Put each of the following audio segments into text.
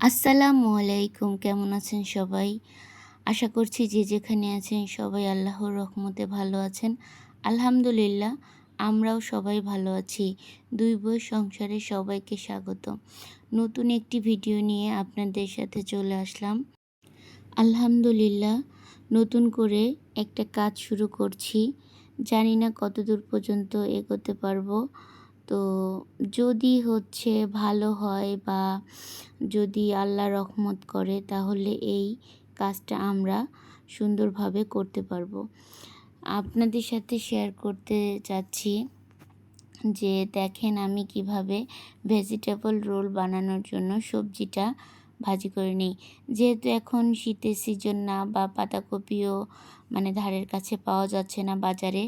আসসালামু আলাইকুম। কেমন আছেন সবাই? আশা করছি যে যেখানে আছেন সবাই আল্লাহর রহমতে ভালো আছেন। আলহামদুলিল্লাহ আমরাও সবাই ভালো আছি। দুই বইয়ের সংসারে সবাইকে স্বাগতম। নতুন একটি ভিডিও নিয়ে আপনাদের সাথে চলে আসলাম। আলহামদুলিল্লাহ নতুন করে একটা কাজ শুরু করছি। জানি না কতদূর পর্যন্ত এগোতে পারবো। তো যদি ভালো হয় বা যদি আল্লাহ রহমত করে তাহলে এই কাজটা আমরা সুন্দরভাবে করতে পারবো। আপনাদের সাথে শেয়ার করতে চাচ্ছি যে দেখেন আমি কিভাবে ভেজিটেবল রোল বানানোর জন্য সবজিটা ভাজি করে নিই। যেহেতু এখন শীতের সিজন না বা পাতাকপিও ধারের কাছে পাওয়া যাচ্ছে না বাজারে,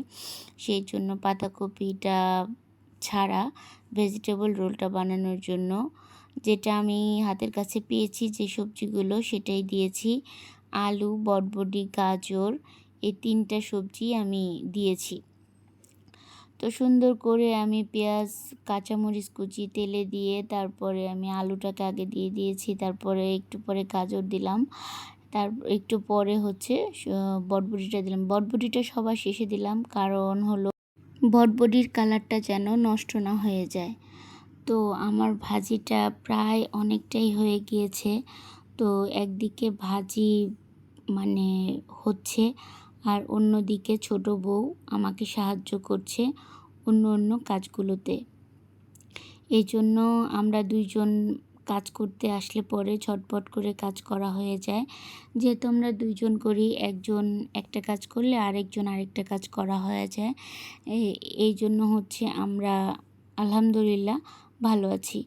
সেই জন্য পাতাকপিটা ছাড়া ভেজিটেবল রোলটা বানানোর জন্য যেটা আমি হাতের কাছে পেয়েছি যে সবজিগুলো সেটাই দিয়েছি। আলু, বরবটি, গাজর এই ৩টা সবজি আমি দিয়েছি। তো সুন্দর করে আমি পেঁয়াজ, কাঁচামরিচ কুচি তেলে দিয়ে তারপরে আমি আলুটাকে আগে দিয়ে দিয়েছি। তারপরে একটু পরে গাজর দিলাম। একটু পরে বরবটিটা দিলাম। বরবটিটা সবার শেষে দিলাম, কারণ হলো বরবটির কালারটা যেন নষ্ট না হয়ে যায়। তো আমার ভাজিটা প্রায় অনেকটাই হয়ে গিয়েছে। তো একদিকে ভাজি মানে হচ্ছে, আর অন্যদিকে ছোট বউ আমাকে সাহায্য করছে অন্য কাজগুলোতে। এই জন্য আমরা দুইজন কাজ করতে আসলে পরে ঝটপট করে কাজ করা হয়ে যায়। যেহেতু আমরা দুইজন করি, একজন একটা কাজ করলে আরেকজন আরেকটা কাজ করা হয়ে যায়। এই জন্য আমরা আলহামদুলিল্লাহ ভালো আছি।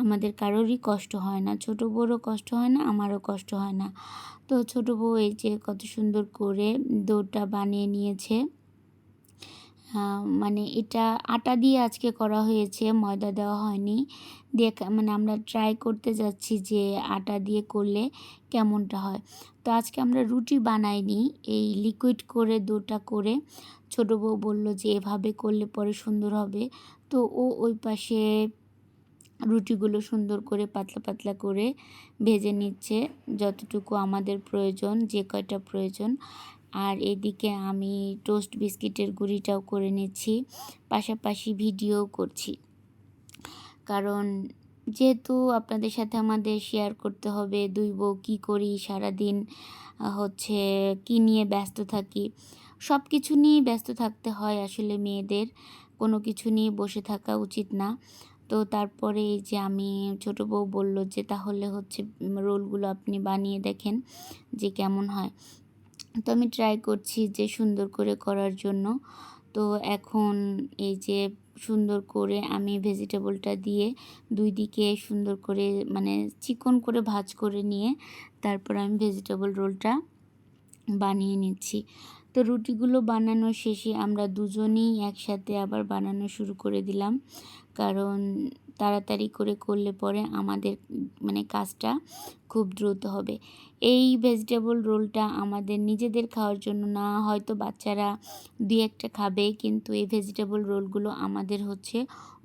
আমাদের কারোরই কষ্ট হয় না, ছোট বউরও কষ্ট হয় না, আমারও কষ্ট হয় না। তো ছোট বউ এই যে কত সুন্দর করে ডোটা বানিয়ে নিয়েছে। এটা আটা দিয়ে আজকে করা হয়েছে, ময়দা দেওয়া হয়নি। আমরা ট্রাই করতে যাচ্ছি যে আটা দিয়ে করলে কেমনটা হয়। তো আজকে আমরা রুটি বানাইনি, এই লিকুইড করে ডোটা করে ছোট বউ বলল যে এভাবে করলে পরে সুন্দর হবে। তো ও ওই পাশে রুটিগুলো সুন্দর করে পাতলা পাতলা করে ভেজে নিচ্ছে, যতটুকু আমাদের প্রয়োজন, যে কয়টা প্রয়োজন। আর এদিকে আমি টোস্ট বিস্কিটের গুঁড়িটাও করে নিচ্ছি, পাশাপাশি ভিডিও করছি। কারণ যেহেতু আপনাদের সাথে আমাদের শেয়ার করতে হবে দুই বউ কী করি সারাদিন, কী নিয়ে ব্যস্ত থাকি। সব কিছু নিয়েই ব্যস্ত থাকতে হয় আসলে মেয়েদের, কোনো কিছু নিয়ে বসে থাকা উচিত না। তো তারপরে এই যে আমি ছোট বউ বলল যে তাহলে রোলগুলো আপনি বানিয়ে দেখেন যে কেমন হয়। তো আমি ট্রাই করছি যে সুন্দর করে করার জন্য। তো এখন এই যে সুন্দর করে আমি ভেজিটেবলটা দিয়ে দুই দিকে সুন্দর করে চিকন করে ভাজ করে নিয়ে তারপর আমি ভেজিটেবল রোলটা বানিয়ে নিচ্ছি। তো রুটিগুলো বানানো শেষে আমরা দুজনেই একসাথে আবার বানানো শুরু করে দিলাম, কারণ তাড়াতাড়ি করে করলে পরে আমাদের কাজটা খুব দ্রুত হবে। এই ভেজিটেবল রোলটা আমাদের নিজেদের খাওয়ার জন্য না, হয়তো বাচ্চারা দুই একটা খাবে, কিন্তু এই ভেজিটেবল রোলগুলো আমাদের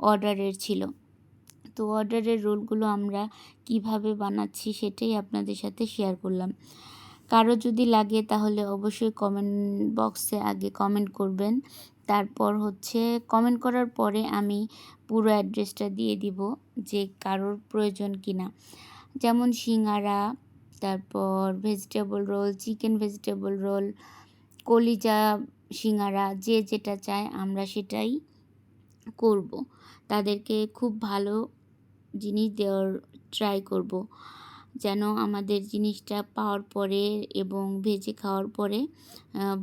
অর্ডারের ছিল। তো অর্ডারের রোলগুলো আমরা কিভাবে বানাচ্ছি সেটাই আপনাদের সাথে শেয়ার করলাম। কারো যদি লাগে তাহলে অবশ্যই কমেন্ট বক্সে আগে কমেন্ট করবেন। তারপর কমেন্ট করার পরে আমি পুরো অ্যাড্রেসটা দিয়ে দিব যে কারোর প্রয়োজন কিনা। যেমন সিঙ্গারা, তারপর vegetable roll, chicken vegetable roll, কলিজা সিঙ্গারা, যে যেটা চায় আমরা সেটাই করব। তাদেরকে খুব ভালো জিনিস দেওয়ার ট্রাই করব, যেন আমাদের জিনিসটা পাওয়ার পরে এবং ভেজে খাওয়ার পরে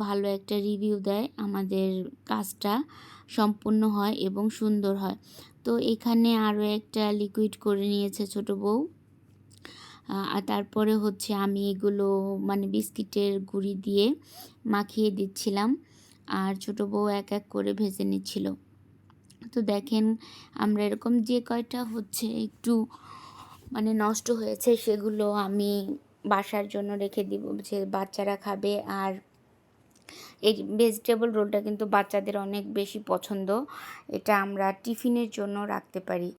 ভালো একটা রিভিউ দেয়, আমাদের কাজটা সম্পূর্ণ হয় এবং সুন্দর হয়। তো এখানে আরও একটা লিকুইড করে নিয়েছে ছোট বউ। আর তারপরে আমি এগুলো বিস্কিটের গুঁড়ি দিয়ে মাখিয়ে দিচ্ছিলাম, আর ছোট বউ এক এক করে ভেজে নিচ্ছিল। তো দেখেন আমরা এরকম যে কয়টা একটু নষ্ট হয়েছে সেগুলো আমি বাসার জন্য রেখে দিব, যে বাচ্চারা খাবে। আর এই ভেজিটেবল রোলটা কিন্তু বাচ্চাদের অনেক বেশি পছন্দ, এটা আমরা টিফিনের জন্য রাখতে পারি।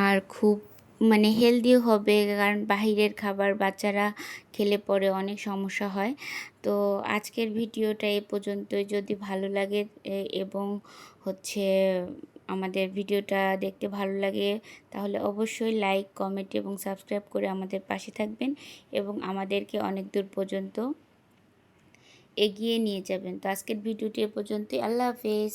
আর খুব মানে হেলদিও হবে, কারণ বাহিরের খাবার বাচ্চারা খেলে পরে অনেক সমস্যা হয়। তো আজকের ভিডিওটা এ পর্যন্তই। যদি ভালো লাগে এবং হচ্ছে আমাদের ভিডিওটা দেখতে ভালো লাগে তাহলে অবশ্যই লাইক, কমেন্ট এবং সাবস্ক্রাইব করে আমাদের পাশে থাকবেন এবং আমাদেরকে অনেক দূর পর্যন্ত এগিয়ে নিয়ে যাবেন। তো আজকের ভিডিওটি এ পর্যন্তই। আল্লাহ হাফেজ।